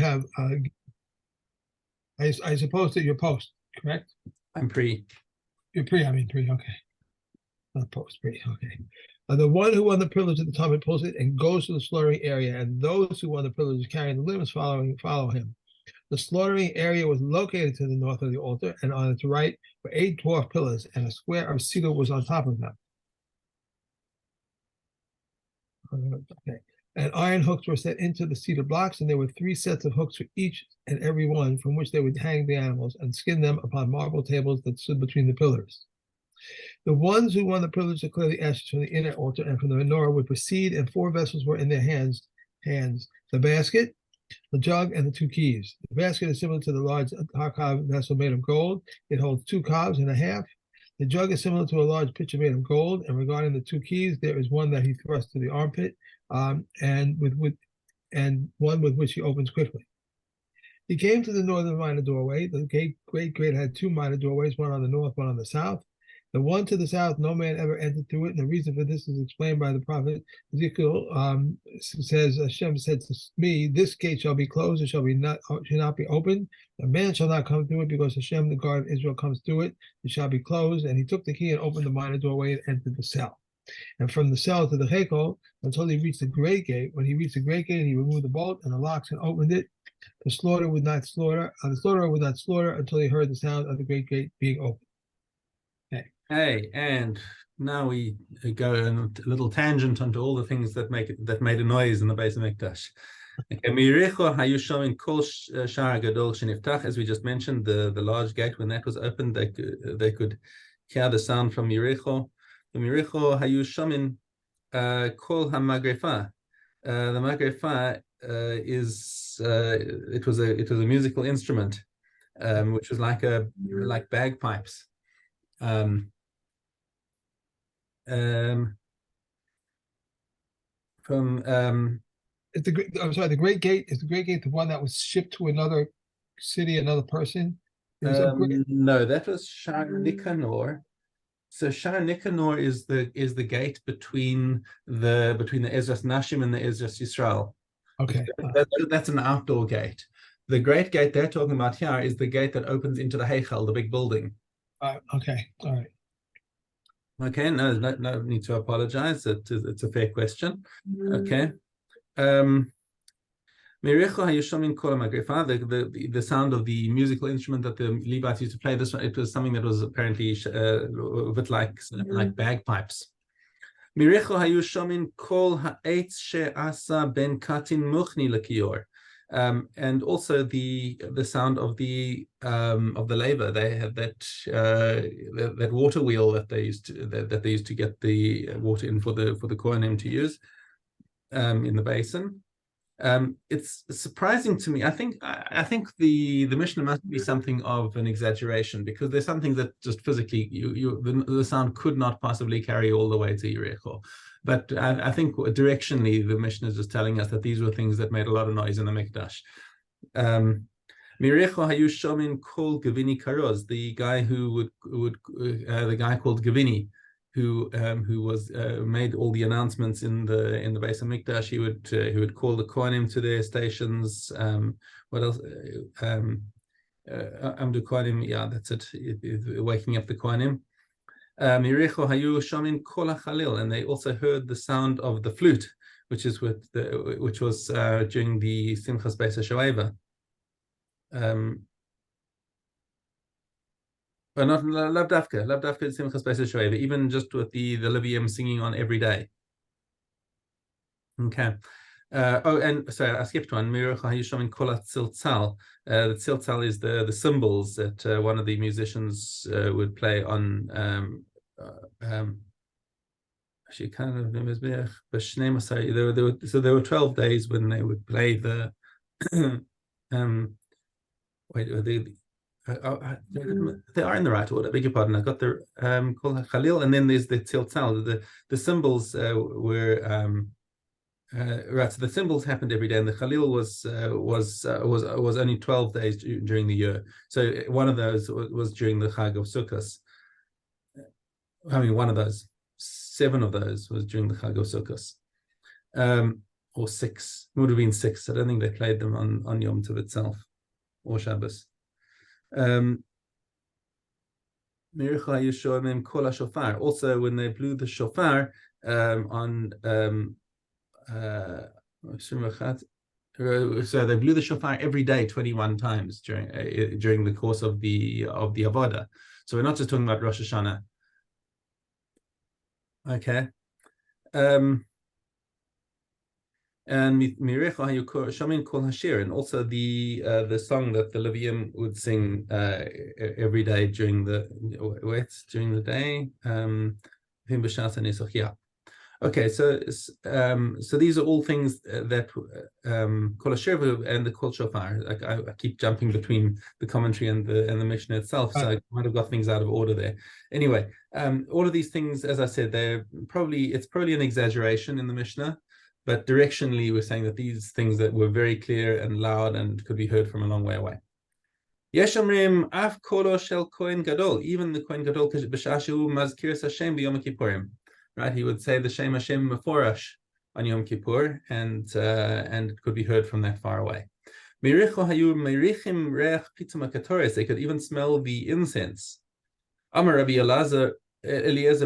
have, I suppose that you're post, correct? I'm pre. You're pre, okay. Not post, pre, okay. The one who won the privilege at the Tamid pulls it and goes to the slaughtering area, and those who won the privilege carrying the limbs follow him. The slaughtering area was located to the north of the altar, and on its right were 8 dwarf pillars, and a square of cedar was on top of them. Okay. And iron hooks were set into the cedar blocks, and there were 3 sets of hooks for each and every one, from which they would hang the animals and skin them upon marble tables that stood between the pillars. The ones who won the privilege to clear the ashes from the inner altar and from the menorah would proceed, and 4 vessels were in their hands: the basket, the jug, and the 2 keys. The basket is similar to the large harkav vessel made of gold. It holds 2 calves and a half. The jug is similar to a large pitcher made of gold. And regarding the 2 keys, there is one that he thrusts to the armpit, and one with which he opens quickly. He came to the northern minor doorway. The great gate had 2 minor doorways, one on the north, one on the south. The one to the south, no man ever entered through it, and the reason for this is explained by the prophet Ezekiel. Says, Hashem said to me, "This gate shall be closed; it shall not be opened. A man shall not come through it, because Hashem, the God of Israel, comes through it. It shall be closed." And he took the key and opened the minor doorway and entered the cell. And from the cell to the Hekel, until he reached the great gate. When he reached the great gate, he removed the bolt and the locks and opened it. The slaughterer would not slaughter until he heard the sound of the great gate being opened. Hey, and now we go a little tangent onto all the things that made a noise in the Beis Hamikdash. As we just mentioned, the large gate, when that was opened, they could hear the sound from Yericho. The Yericho kol hamagrefa. The magrefa it was a musical instrument, which was like bagpipes. The great gate is the one that was shipped to another city, another person. No, that was Shar Nicanor. So Shar Nicanor is the gate between the Ezras Nashim and the Ezras Yisrael. Okay, that's an outdoor gate. The great gate they're talking about here is the gate that opens into the Heichal, the big building. Okay, all right. Okay, no need to apologize. It's a fair question. Okay. The sound of the musical instrument that the Levites used to play, it was something that was apparently a bit like bagpipes. And also the sound of the laver. They had that water wheel that they used to get the water in for the Kohanim to use in the basin. It's surprising to me. I think the Mishnah must be something of an exaggeration, because there's something that just physically the sound could not possibly carry all the way to Yericho. But I think directionally the Mishnah is just telling us that these were things that made a lot of noise in the Mikdash. Mirecho hayu shomin kol Gavini Karoz, the guy the guy called Gavini, who was made all the announcements in the Beis Hamikdash. He would call the Kohanim to their stations. What else? Amdu Kohanim. Yeah, that's it. Waking up the Kohanim. Mirecho hayu shomin kol hachalil, and they also heard the sound of the flute, which was during the Simchas Beis HaShoeva. But not Lav Dafka Simchas Beis HaShoeva, even just with the Levium singing on every day. Okay. And sorry, I skipped one. Mirecho hayu shomin kol hatziltzal. The tziltzal is the cymbals that one of the musicians would play on. Actually, kind of there were 12 days when they would play the. They are in the right order. I beg your pardon. I got the Kol Khalil, and then there's the Tziltzal. The symbols were right. So the symbols happened every day, and the Khalil was only 12 days during the year. So one of those was during the Chag of Sukkot. I mean, one of those, 7 of those was during the Chag of Sukkot. or 6. It would have been 6. I don't think they played them on Yom Tov itself or Shabbos. Also, when they blew the shofar on so they blew the shofar every day 21 times during the course of the Avodah. So we're not just talking about Rosh Hashanah. Okay. And Shamin Kol Hashir, and also the song that the Levium would sing every day during the day. Yeah. Okay, so these are all things that Kol Hashir and the Kol Shofar. Like I keep jumping between the commentary and the Mishnah itself, so I might have got things out of order there. Anyway, all of these things, as I said, it's probably an exaggeration in the Mishnah. But directionally, we're saying that these things that were very clear and loud and could be heard from a long way away. Yesh omrim af kolo shel kohen gadol, even the kohen gadol b'shashu mazkiras Hashem b'Yom Kippurim, right? He would say the Shem Hashem meforash on Yom Kippur, and it could be heard from that far away. Miricho hayu merichim reach pitum hakatoris. They could even smell the incense. Amar Rabbi Eliezer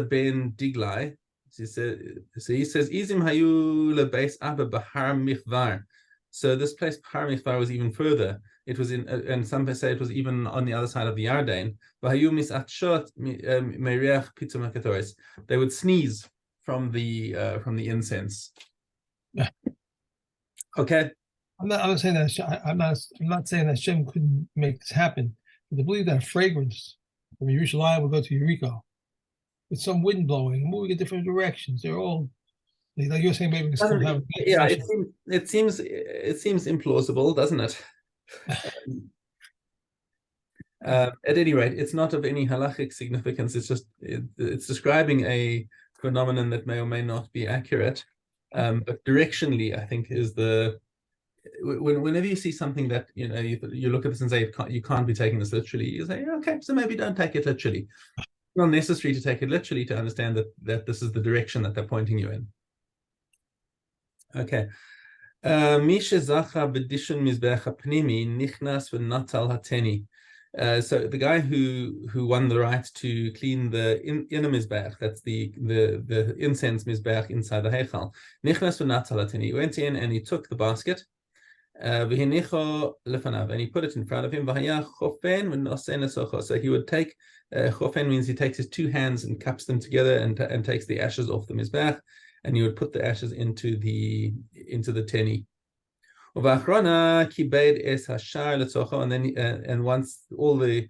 ben Diglai. He says, Izim hayu lebeis abba bahar michvar. So this place Bahar Michvar was even further. It was in, and some say it was even on the other side of the Yarden. They would sneeze from the incense. Yeah. Okay. I'm not saying that I'm not saying that Shem couldn't make this happen. But to believe that fragrance from Yerushalayim will go to Yeriko with some wind blowing, moving in different directions. They're all like you're saying. Maybe yeah, it seems implausible, doesn't it? At any rate, it's not of any halachic significance. It's just it's describing a phenomenon that may or may not be accurate. But directionally, I think is whenever you see something that you look at this and say you can't be taking this literally, you say okay, so maybe don't take it literally. It's not necessary to take it literally to understand that this is the direction that they're pointing you in. Okay. So the guy who won the right to clean the inner mizbeach, that's the incense mizbeach inside the heichal, nichnas v'natal hateni. He went in and he took the basket, and he put it in front of him. So he would take chofen means he takes his 2 hands and cups them together and takes the ashes off the mizbeach, and you would put the ashes into the teni. And then and once all the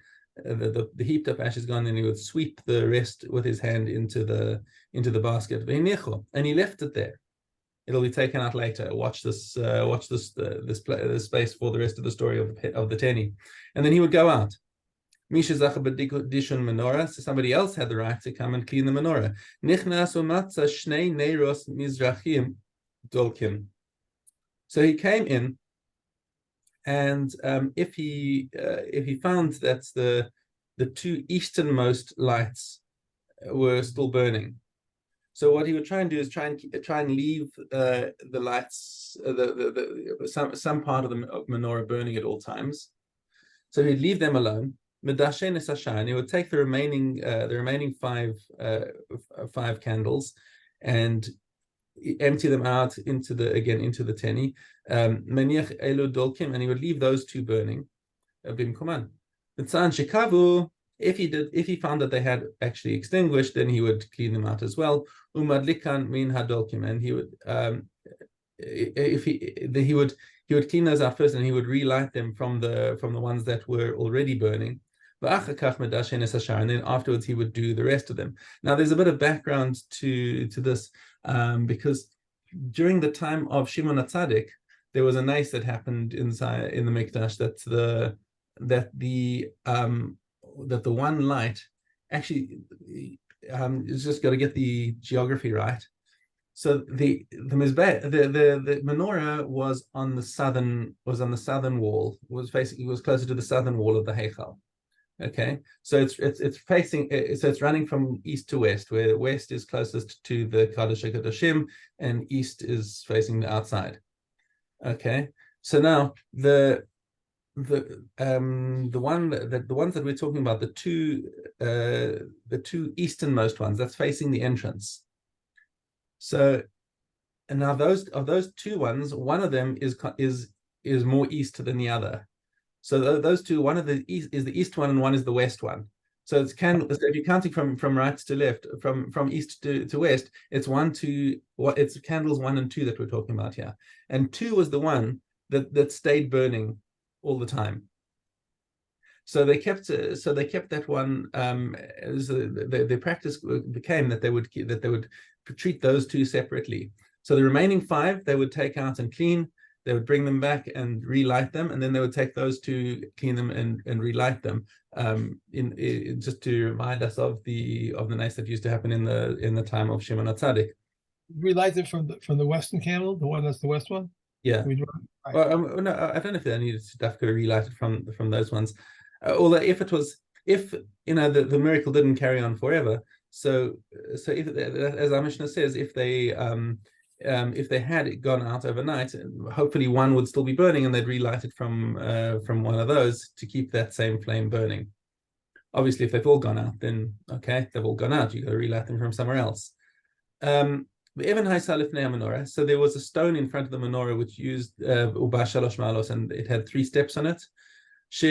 heaped up ashes gone, then he would sweep the rest with his hand into the basket. And he left it there. It'll be taken out later. Watch this space for the rest of the story of the teni. And then he would go out. So somebody else had the right to come and clean the menorah. So he came in, and if he found that the 2 easternmost lights were still burning, so what he would try and do is try and leave the lights, some part of the menorah burning at all times. So he'd leave them alone. He would take the remaining 5 candles and empty them out into the teni. And he would leave those 2 burning. If he found that they had actually extinguished, then he would clean them out as well. And he would he would clean those out first, and he would relight them from the ones that were already burning. And then afterwards he would do the rest of them. Now there's a bit of background to this, because during the time of Shimon HaTzadik, there was a nace that happened inside in the Mikdash that the one light actually it's just got to get the geography right. So the menorah was on the southern wall. It was closer to the southern wall of the Heichal. Okay, so it's facing, so it's running from east to west, where west is closest to the Kadosh HaKadoshim and east is facing the outside. Okay, so now the ones that we're talking about, the two easternmost ones, that's facing the entrance. So, and now those two ones, one of them is more east than the other. So those two, one of the east is the east one and one is the west one. So so if you're counting from right to left, from east to west, it's it's candles 1 and 2 that we're talking about here. And 2 was the one that stayed burning all the time. So they kept that one. The practice became that they would treat those 2 separately. So the remaining 5 they would take out and clean. They would bring them back and relight them, and then they would take those 2, clean them, and relight them. Just to remind us of the nice that used to happen in the time of Shimon HaTzadik. Relight it from the western candle, the one that's the west one. Yeah. Right. Well, no, I don't know if they needed to relight it from those ones. Although if the miracle didn't carry on forever, so if, as our Mishna says, if they had gone out overnight, hopefully one would still be burning, and they'd relight it from one of those to keep that same flame burning. Obviously, if they've all gone out, then okay, they've all gone out. You got to relight them from somewhere else. The Evan Haisalif menorah. So there was a stone in front of the menorah which used Uba Shalosh Malos, and it had 3 steps on it. So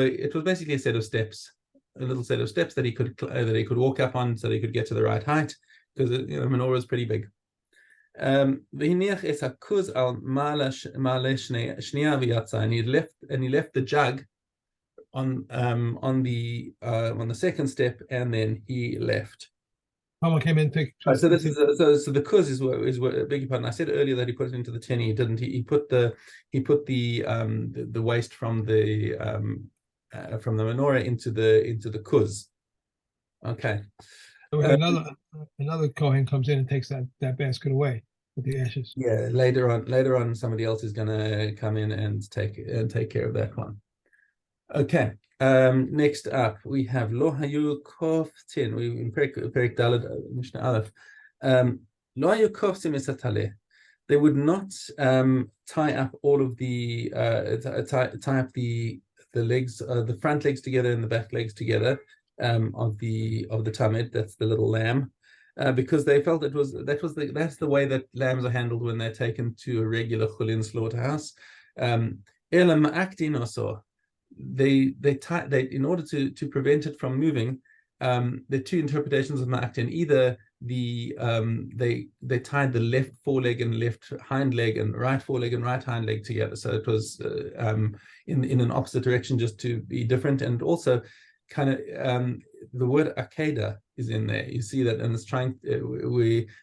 it was basically a set of steps, a little set of steps that he could walk up on, so that he could get to the right height, because menorah is pretty big. And he left the jug on the second step, and then he left. Someone came in and took. So this is so the kuz is what beg your pardon. I said earlier that he put it into the tin. He didn't. He put the waste from the menorah into the kuz. Okay. So another Kohen comes in and takes that basket away with the ashes. Yeah. Later on, somebody else is going to come in and take care of that one. Okay. Next up, we have Lo Hayu Koftin. We in Perek Daled Mishna Aleph. Lo Hayu Koftin Misataleh. They would not tie up all of the tie up the legs, the front legs together and the back legs together of the Tamid. That's the little lamb, because they felt that's the way that lambs are handled when they're taken to a regular chulin slaughterhouse. Elam actin also. They in order to prevent it from moving, there are 2 interpretations of ma'aktin. Either they tied the left foreleg and left hind leg and right foreleg and right hind leg together, so it was in an opposite direction, just to be different. And also kind of the word akeda is in there. You see that, and it's trying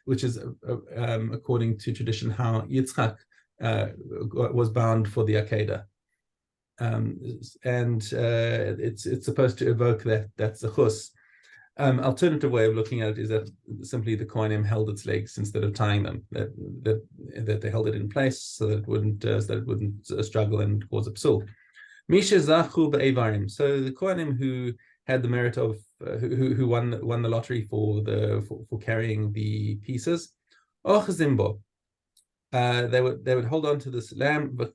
which is according to tradition how Yitzchak was bound for the akeda. It's supposed to evoke that's a chus. Alternative way of looking at it is that simply the kohanim held its legs instead of tying them. That they held it in place so that it wouldn't struggle and cause a psul. Misha zachu be'evarim. So the kohanim who had the merit of who won the lottery for carrying the pieces, och zimbo. They would hold on to this lamb, and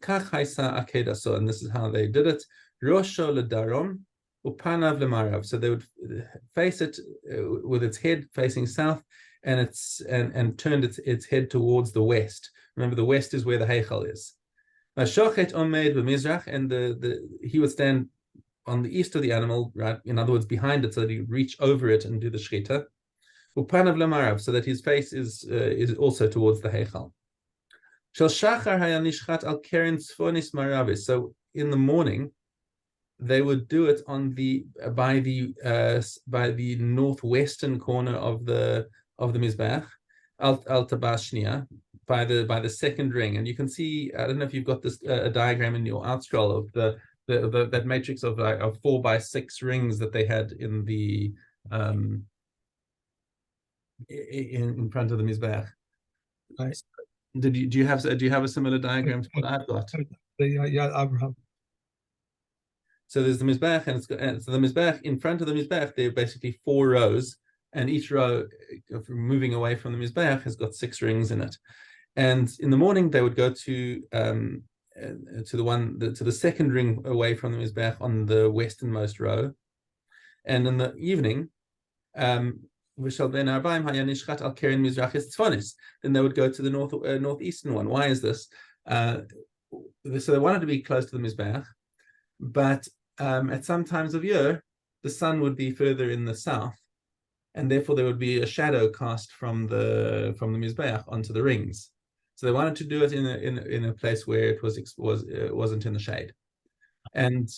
this is how they did it. Rosho ledarom, upanav lemarav. So they would face it with its head facing south, and turned its head towards the west. Remember, the west is where the heichal is. Shochet omed b'mizrach, and he would stand on the east of the animal, right? In other words, behind it, so that he would reach over it and do the shchita. Upanav lemarav, so that his face is also towards the heichal. So in the morning, they would do it by the northwestern corner of the mizbach, al tabashnia, by the second ring. And you can see, I don't know if you've got this a diagram in your outscroll of that matrix of 4 by 6 rings that they had in the in front of the mizbach. Right. Do you have a similar diagram to what I've got? Yeah, Abraham. So there's the Mizbeach, and so the Mizbeach, in front of the Mizbeach, there are basically 4 rows, and each row, moving away from the Mizbeach, has got 6 rings in it. And in the morning, they would go to the second ring away from the Mizbeach on the westernmost row. And in the evening, then they would go to the northeastern one. Why is this? So they wanted to be close to the Mizbeach, but at some times of year, the sun would be further in the south, and therefore there would be a shadow cast from the Mizbeach onto the rings. So they wanted to do it in a place where it wasn't in the shade, and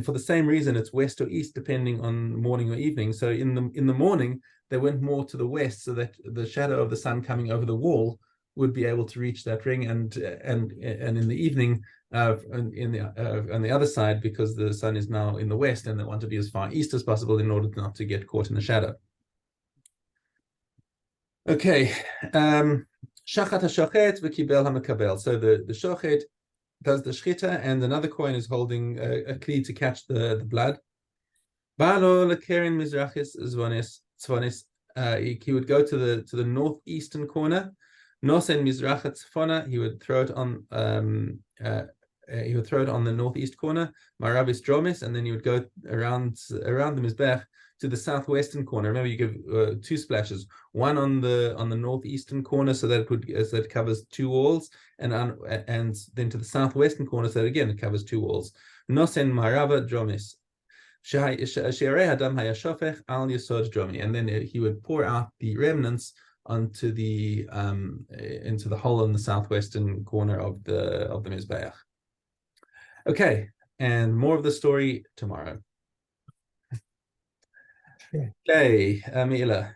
for the same reason, it's west or east depending on morning or evening. So in the morning, they went more to the west, so that the shadow of the sun coming over the wall would be able to reach that ring, and in the evening, on the other side, because the sun is now in the west, and they want to be as far east as possible in order not to get caught in the shadow. Okay, shachat hashochet v'kibel hamakabel. So the shochet does the shchita, and another coin is holding a kli to catch the blood. Balo lekerin mizrachis zvonis. He would go to the northeastern corner. Nosen mizrachat tzfona. He would throw it on the northeast corner. Maravis dromis, and then he would go around the mizbech to the southwestern corner. Remember, you give 2 splashes, one on the northeastern corner, so that it covers 2 walls, and then to the southwestern corner, so that again it covers 2 walls. Nosen marava dromis. And then he would pour out the remnants onto into the hole in the southwestern corner of the mizbeach. Okay, and more of the story tomorrow. Okay, Mila.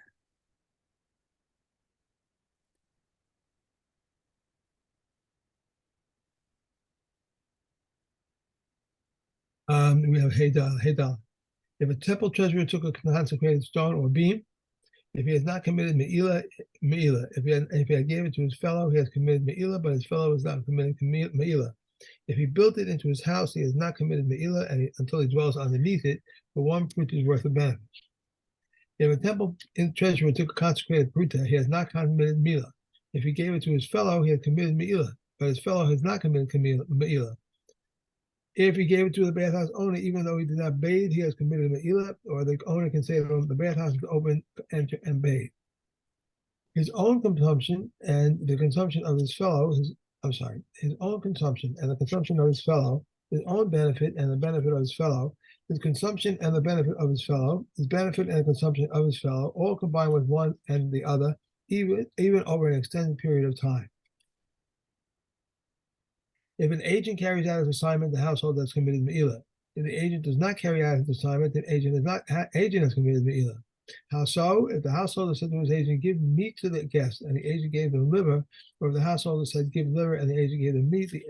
We have Hedal. If a temple treasurer took a consecrated stone or beam, if he has not committed Me'ilah. If he had gave it to his fellow, he has committed Me'ilah, but his fellow is not committed Me'ilah. If he built it into his house, he has not committed Me'ilah until he dwells underneath it, for 1 pruta worth of benefit. If a temple treasurer took a consecrated pruta, he has not committed Me'ilah. If he gave it to his fellow, he has committed Me'ilah, but his fellow has not committed Me'ilah. If he gave it to the bathhouse owner, even though he did not bathe, he has committed Me'ilah, or the owner can say to him, the bathhouse is open, enter, and bathe. His own consumption and the consumption of his fellow, his own consumption and the consumption of his fellow, his own benefit and the benefit of his fellow, his consumption and the benefit of his fellow, his benefit and the consumption of his fellow, all combined with one and the other, even over an extended period of time. If an agent carries out his assignment, the household has committed Me'ilah. If the agent does not carry out his assignment, the agent has committed Me'ilah. How so? If the householder said to his agent, give meat to the guest, and the agent gave them liver, or if the householder said, give liver, and the agent gave them meat, the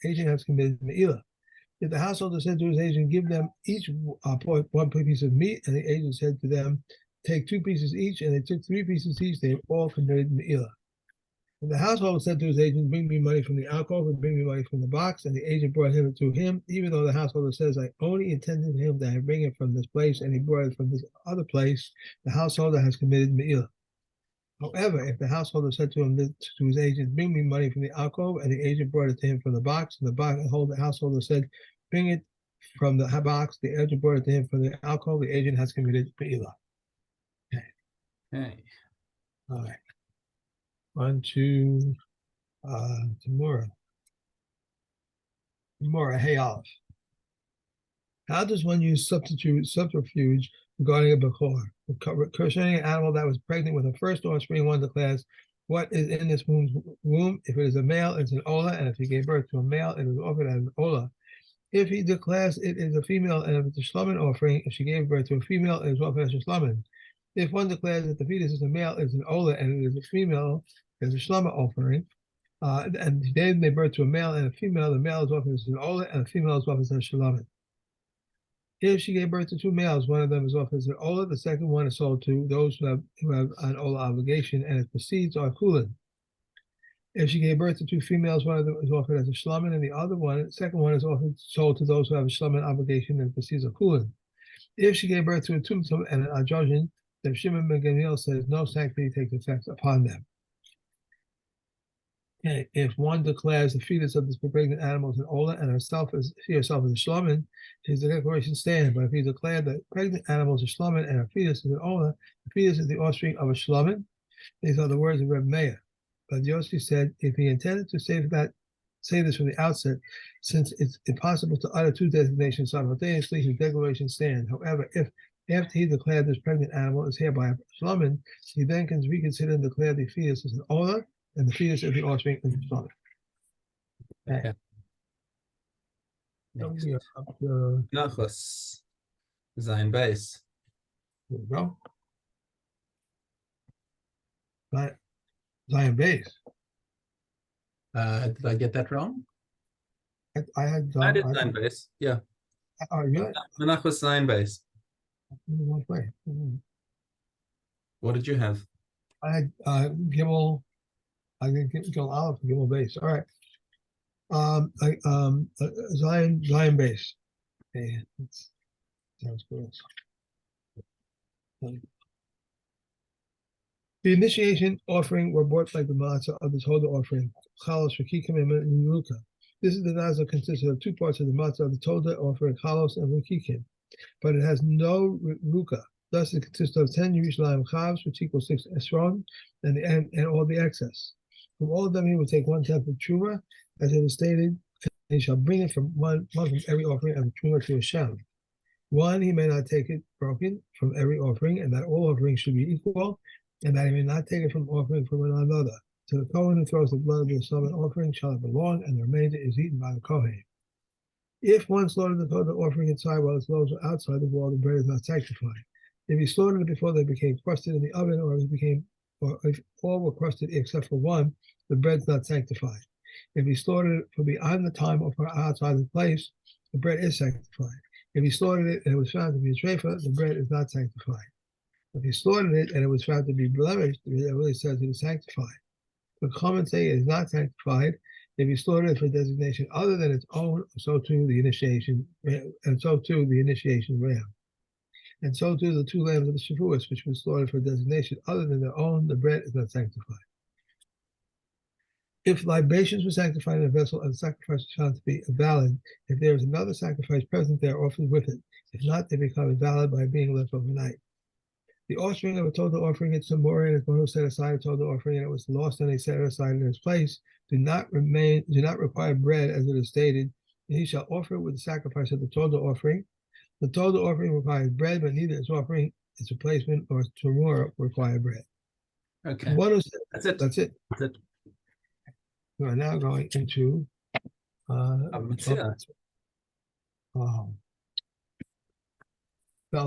agent has committed Me'ilah. If the householder said to his agent, give them each 1 piece of meat, and the agent said to them, take 2 pieces each, and they took 3 pieces each, they have all committed Me'ilah. If the householder said to his agent, bring me money from the alcove and bring me money from the box, and the agent brought him to him, even though the householder says, I only intended him that I bring it from this place, and he brought it from this other place, the householder has committed Me'ilah. However, if the householder said to his agent, bring me money from the alcove, and the agent brought it to him from the box, and the householder said, bring it from the box, the agent brought it to him from the alcove, the agent has committed Me'ilah. Okay. All right. On to Tamura. Hey Aleph. How does one use subterfuge regarding a Bechor? Concerning an animal that was pregnant with a first offspring, one declares what is in this womb. If it is a male, it's an Ola, and if he gave birth to a male, it is offered as an Ola. If he declares it is a female, and if it's a Shlomin offering, if she gave birth to a female, it is offered as a Shlomin. If one declares that the fetus is a male, it's an Ola, and it is a female, it's a Shlama offering. And they gave birth to a male and a female. The male is offered as an Ola, and the female is offered as a Shlomin. If she gave birth to 2 males, one of them is offered as an Ola, the second one is sold to those who have an Ola obligation, and its proceeds are Kulin. If she gave birth to two females, one of them is offered as a shlomin, and the other one, the second one, is offered sold to those who have a shlomin obligation and receives a kulin. If she gave birth to a tumtum and an androgen, then Shimon ben Gamliel says no sanctity takes effect upon them. Okay. If one declares the fetus of this pregnant animal as an ola and she herself as a shlomin, his declaration stands. But if he declared that pregnant animal is a shlomin and her fetus is an ola, the fetus is the offspring of a shlomin. These are the words of Reb Meir. But Yossi said if he intended to say this from the outset, since it's impossible to utter two designations simultaneously, his declaration stands. However, if after he declared this pregnant animal is hereby a shlomin, he then can reconsider and declare the fetus as an ola and the fetus of the offspring is a shlomin. Okay. So Next. we are up to, Nachos. Zayin base. there we go. Zion base. Did I get that wrong? I had I did Zayin base. Yeah. oh, really? Menachos Zayin base. One way. What did you have? I had Gimel. I think Gimel Aleph, Gimel base. All right. Zion base. Okay, sounds good. The initiation offering were bought like the matzah of the Torah offering, chalos, rakikim, and ruka. This is the nazar consisted of two parts of the matzah of the Torah offering, chalos and rakikim, but it has no ruka. Thus, it consists of 10 Yerushalayim chavs, which equals 6 esron, and all the excess. From all of them, he will take 1/10 of truma, as it is stated, and he shall bring it from one from every offering of truma to Hashem. One, he may not take it broken from every offering, and that all offerings should be equal, and that he may not take it from offering from another. To the Kohen who throws the blood of the Shabbat offering shall it belong, and the remainder is eaten by the Kohen. If one slaughtered the Torah offering inside while its loaves were outside the wall, the bread is not sanctified. If he slaughtered it before they became crusted in the oven, or if all were crusted except for one, the bread's not sanctified. If he slaughtered it for beyond the time or for outside the place, the bread is sanctified. If he slaughtered it and it was found to be a treifa, the bread is not sanctified. If he slaughtered it and it was found to be blemished, it really says it is sanctified. The comments say it is not sanctified if he slaughtered it for designation other than its own, so too the initiation, and so too the initiation ram. And so too the two lambs of the Shavuos, which were slaughtered for designation other than their own, the bread is not sanctified. If libations were sanctified in a vessel and the sacrifice was found to be valid, if there is another sacrifice present, they are offered with it. If not, they become invalid by being left overnight. The offspring of a total offering at Samora is one who set aside a total offering and it was lost and they set it aside in its place, do not require bread as it is stated, and he shall offer it with the sacrifice of the total offering. The total offering requires bread, but neither its offering, its replacement, or Samora require bread. Okay. One who said, That's it. that's it. That's it. We are now going into fell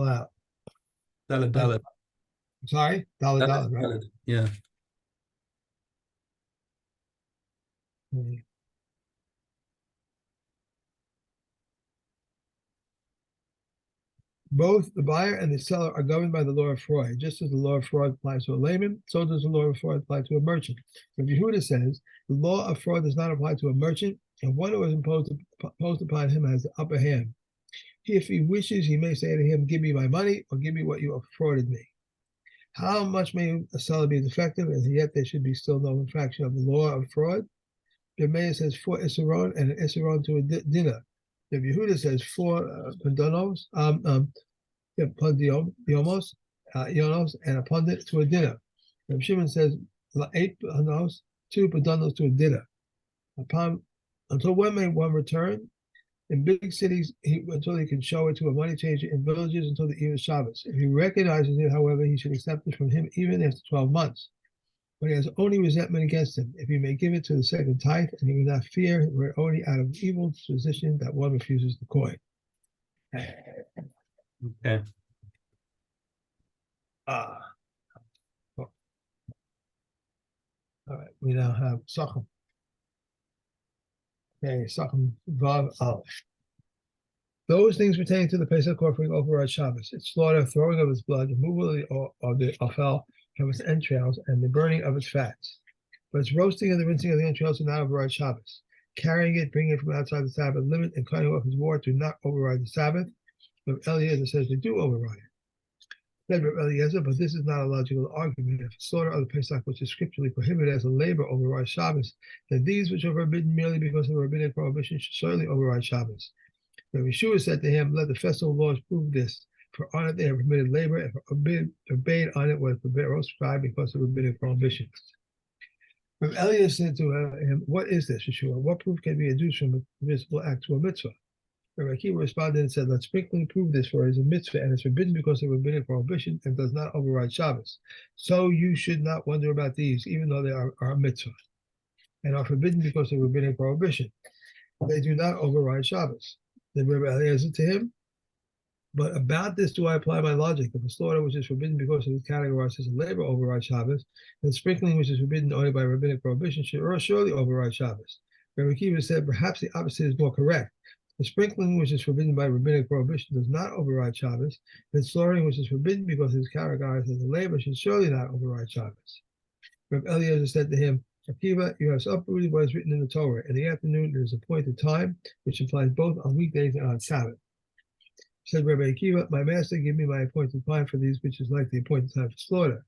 out. Daled. Sorry, Daled, right? Daled. Yeah. Both the buyer and the seller are governed by the law of fraud. Just as the law of fraud applies to a layman, so does the law of fraud apply to a merchant. Rabbi Yehuda says the law of fraud does not apply to a merchant, and one who is imposed upon him has the upper hand. If he wishes, he may say to him, "Give me my money," or "Give me what you have frauded me." How much may a seller be defective, and yet there should be still no infraction of the law of fraud? The Meir says 4 Isseron and an Isseron to a dinner. The Yehuda says 4 pandonos, Ionos, and a pundit to a dinner. Reb Shimon says 8 pandonos, 2 pandonos to a dinner. Until when may one return? In big cities, until he can show it to a money changer. In villages, until the eve of Shabbos. If he recognizes it, however, he should accept it from him even after 12 months. But he has only resentment against him. If he may give it to the second tithe, and he will not fear, we're only out of evil disposition that one refuses the coin. Okay. All right, we now have Sachem. Okay, Sachem Vav Aleph. Those things pertaining to the Pesach offering over Shabbos, its slaughter, throwing of its blood, removal of the offal from its entrails, and the burning of its fats. but its roasting and the rinsing of the entry also not override Shabbos. Carrying it, bringing it from outside the Sabbath limit, and cutting off his wart do not override the Sabbath. But Eliezer says they do override it. Said Reb Eliezer, but this is not a logical argument. If a slaughter of the Pesach, which is scripturally prohibited as a labor, overrides Shabbos, then these which are forbidden merely because of a rabbinic prohibition should certainly override Shabbos. But Yeshua said to him, let the festival laws prove this. For on it they have permitted labor, and forbade on it was forbidden or prescribed because of rabbinic prohibitions. Reb Eliezer said to him, what is this, Yeshua? What proof can be adduced from a permissible act to a mitzvah? Reb Akiva responded and said, let sprinkling prove this, for it is a mitzvah and is forbidden because of rabbinic prohibition and does not override Shabbos. So you should not wonder about these, even though they are a mitzvah and are forbidden because of rabbinic prohibition. They do not override Shabbos. Then Reb Eliezer to him, but about this do I apply my logic. If a slaughter which is forbidden because it is categorized as a labor overrides Shabbos, then sprinkling which is forbidden only by rabbinic prohibition should surely override Shabbos. Reb Akiva said perhaps the opposite is more correct. The sprinkling which is forbidden by rabbinic prohibition does not override Shabbos, and slaughtering which is forbidden because it is categorized as a labor should surely not override Shabbos. Reb Eliezer said to him, Akiva, you have uprooted what is written in the Torah. In the afternoon there is appointed time, which applies both on weekdays and on Sabbath. Said Rabbi Akiva, my master gave me my appointed time for these, which is like the appointed time for slaughter.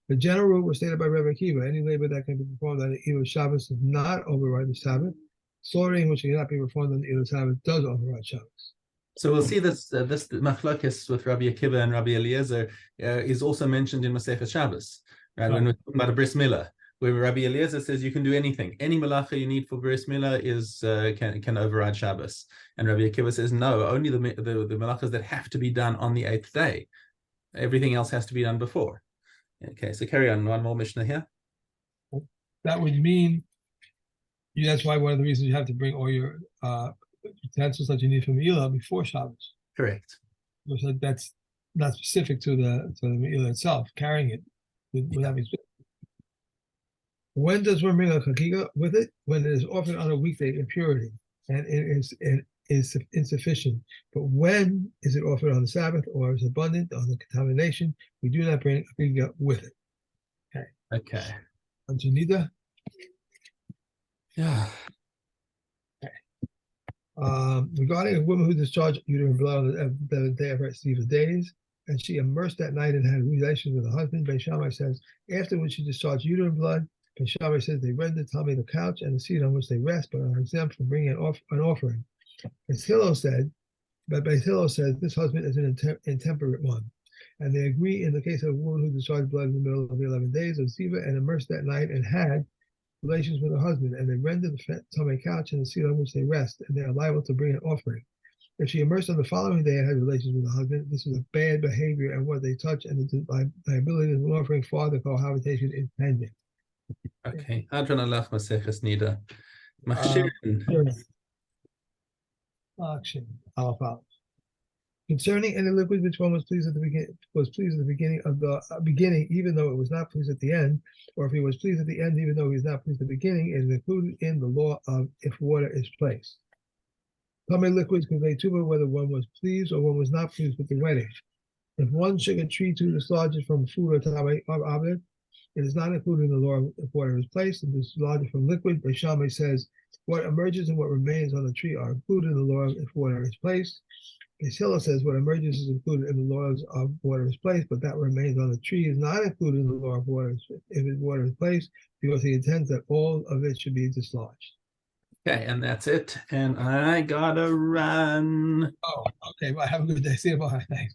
The general rule was stated by Rabbi Akiva, any labor that can be performed on the eve of Shabbos does not override the Sabbath. Slaughtering which cannot be performed on the eve of Sabbath does override Shabbos. So we'll see this machlokes with Rabbi Akiva and Rabbi Eliezer is also mentioned in Masechet Shabbos, right? When we're talking about a bris milah, where Rabbi Eliezer says you can do anything. Any malacha you need for bris milah is can override Shabbos, and Rabbi Akiva says no, only the malachas that have to be done on the 8th day. Everything else has to be done before. Okay, so carry on. One more Mishnah here. That would mean that's why one of the reasons you have to bring all your utensils that you need from Me'ilah before Shabbos. Correct. So that's not specific to the Me'ilah itself. Carrying it would not be specific. When does one bring a chagiga with it? When it is offered on a weekday in purity and it is insufficient. But when is it offered on the Sabbath or is abundant on the contamination? We do not bring a chagiga with it. Okay. Okay. Anjanida. Yeah. Okay. Regarding a woman who discharged uterine blood on the day of her Siva days, and she immersed that night and had relations with her husband, Beis Shammai says, afterwards she discharged uterine blood. Beis Shammai says they render Tamid the couch and the seat on which they rest, but are exempt from bringing an offering. Beis Hillel said, but Beis Hillel says this husband is an intemperate one. And they agree in the case of a woman who discharged blood in the middle of the 11 days of Siva and immersed that night and had relations with her husband, and they render the Tamid couch and the seat on which they rest, and they are liable to bring an offering. If she immersed on the following day and had relations with her husband, this is a bad behavior, and what they touch and the liability of an offering for the cohabitation is pending. Okay. Hadron alach Maseches Nida. Concerning any liquid which one was pleased at the beginning of the beginning, even though it was not pleased at the end, or if he was pleased at the end, even though he was not pleased at the beginning, it is included in the law of if water is placed. Tamid liquids convey tuba whether one was pleased or one was not pleased with the wedding. If one sugar tree to dislodges from food or tamid object, it is not included in the law if water is placed, and dislodged from liquid. Beis Shammai says what emerges and what remains on the tree are included in the law if water is placed. Beis Hillel says what emerges is included in the laws of water is placed, but that remains on the tree is not included in the law of water if water is placed, because he intends that all of it should be dislodged. Okay, and that's it. And I gotta run. Oh, okay. Well, have a good day. See you. Bye. Thanks.